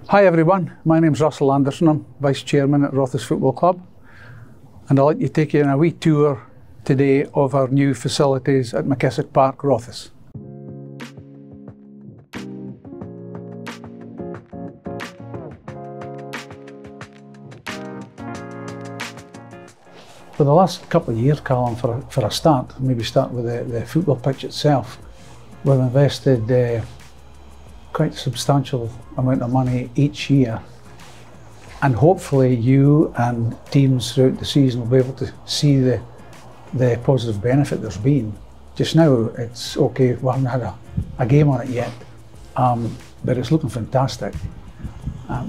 Hi everyone, my name's Russell Anderson. I'm Vice Chairman at Rothes Football Club, and I'd like to take you on a wee tour today of our new facilities at Mackessack Park, Rothes. For the last couple of years, Callum, for a start, maybe start with the football pitch itself, we've invested quite a substantial amount of money each year, and hopefully you and teams throughout the season will be able to see the positive benefit there's been. Just now it's okay, we haven't had a game on it yet, but it's looking fantastic.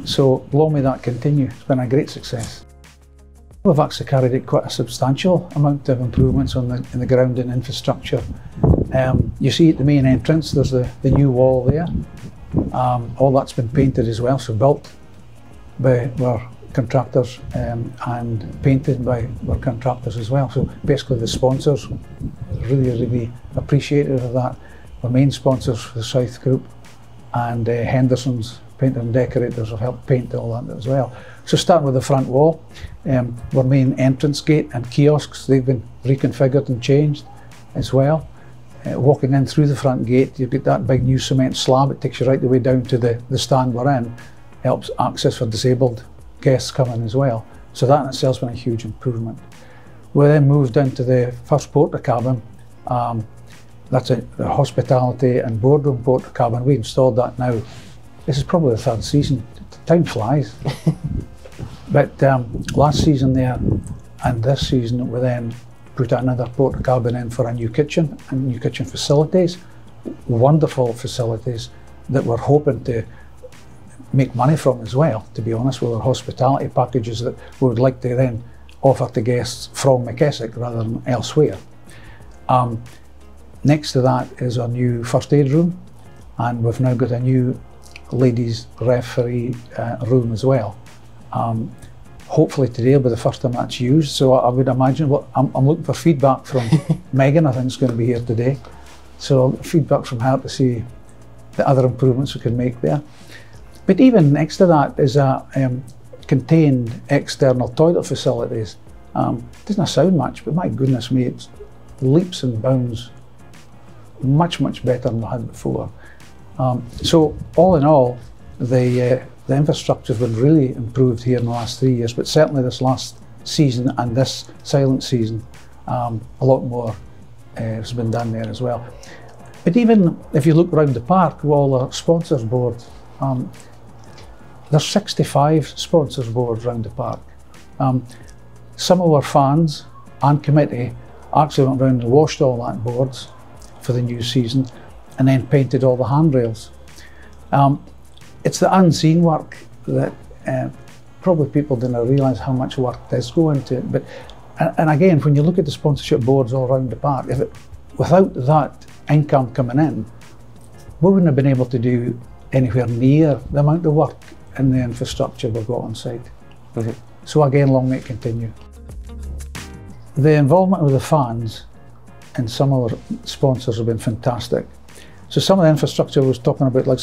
So long may that continue. It's been a great success. We've actually carried out quite a substantial amount of improvements in the ground and infrastructure. You see at the main entrance there's the new wall there. All that's been painted as well, so built by our contractors and painted by our contractors as well. So basically the sponsors really appreciative of that. Our main sponsors for the South Group and Henderson's Painter and Decorators have helped paint all that as well. So starting with the front wall, our main entrance gate and kiosks, they've been reconfigured and changed as well. Walking in through the front gate, you've got that big new cement slab. It takes you right the way down to the stand we're in. Helps access for disabled guests coming as well. So that in itself has been a huge improvement. We then moved into the first porta cabin. That's the hospitality and boardroom porta cabin. We installed that now. This is probably the third season. Time flies. But last season there and this season we then put another porta cabin in for a new kitchen and new kitchen facilities. Wonderful facilities that we're hoping to make money from as well, to be honest, with our hospitality packages that we would like to then offer to guests from Mackessack rather than elsewhere. Next to that is our new first aid room, and we've now got a new ladies referee room as well. Hopefully today will be the first time that's used, so I would imagine, I'm looking for feedback from Megan. I think is going to be here today, so feedback from her to see the other improvements we can make there. But even next to that is a contained external toilet facilities. Doesn't sound much, but my goodness me, it's leaps and bounds much better than we had before. So all in all, the infrastructure has been really improved here in the last 3 years, but certainly this last season and this silent season, a lot more has been done there as well. But even if you look around the park with all our sponsors board, there's 65 sponsors boards around the park. Some of our fans and committee actually went around and washed all that boards for the new season and then painted all the handrails. It's the unseen work that probably people didn't realise how much work does go into it. But and again, when you look at the sponsorship boards all around the park, without that income coming in, we wouldn't have been able to do anywhere near the amount of work in the infrastructure we've got on site. Mm-hmm. So again, long may it continue. The involvement of the fans and some of our sponsors have been fantastic. So some of the infrastructure I was talking about, like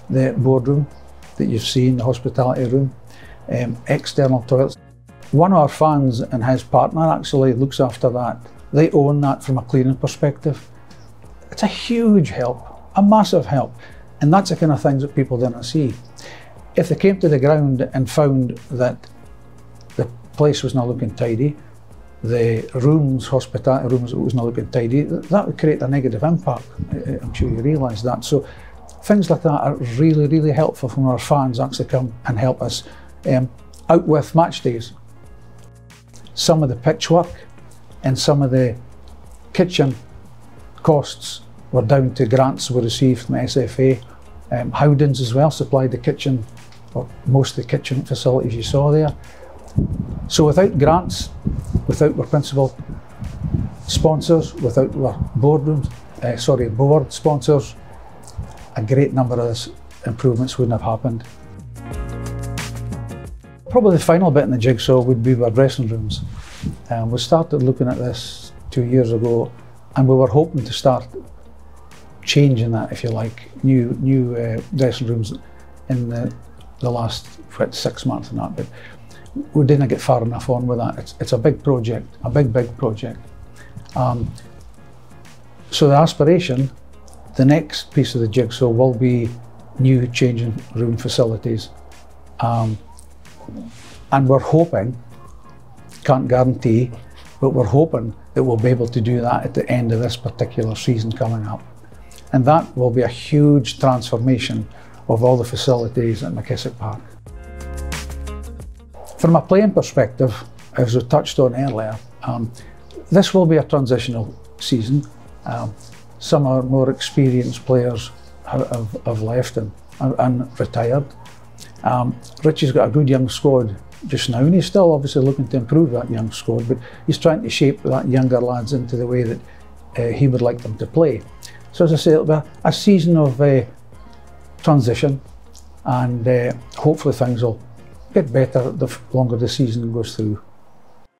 the boardroom that you've seen, the hospitality room, external toilets. One of our fans and his partner actually looks after that. They own that from a cleaning perspective. It's a huge help, a massive help. And that's the kind of things that people didn't see. If they came to the ground and found that the place was not looking tidy, the rooms, hospitality rooms, was not looking tidy, that would create a negative impact. I'm sure you realise that. So things like that are really helpful when our fans actually come and help us out with match days. Some of the pitch work and some of the kitchen costs were down to grants we received from SFA. Howdens as well supplied the kitchen, or most of the kitchen facilities you saw there. So without grants, without our principal sponsors, without our board sponsors, a great number of these improvements wouldn't have happened. Probably the final bit in the jigsaw would be our dressing rooms. We started looking at this 2 years ago, and we were hoping to start changing that, if you like, new dressing rooms in the the last 6 months and that, but we didn't get far enough on with that. It's a big project, a big project. So the aspiration, the next piece of the jigsaw will be new changing room facilities. And we're hoping, can't guarantee, but we're hoping that we'll be able to do that at the end of this particular season coming up. And that will be a huge transformation of all the facilities at Mackessack Park. From a playing perspective, as we touched on earlier, this will be a transitional season. Some of our more experienced players have left and retired. Richie's got a good young squad just now, and he's still obviously looking to improve that young squad, but he's trying to shape that younger lads into the way that he would like them to play. So as I say, it'll be a season of transition, and hopefully things will get better the longer the season goes through.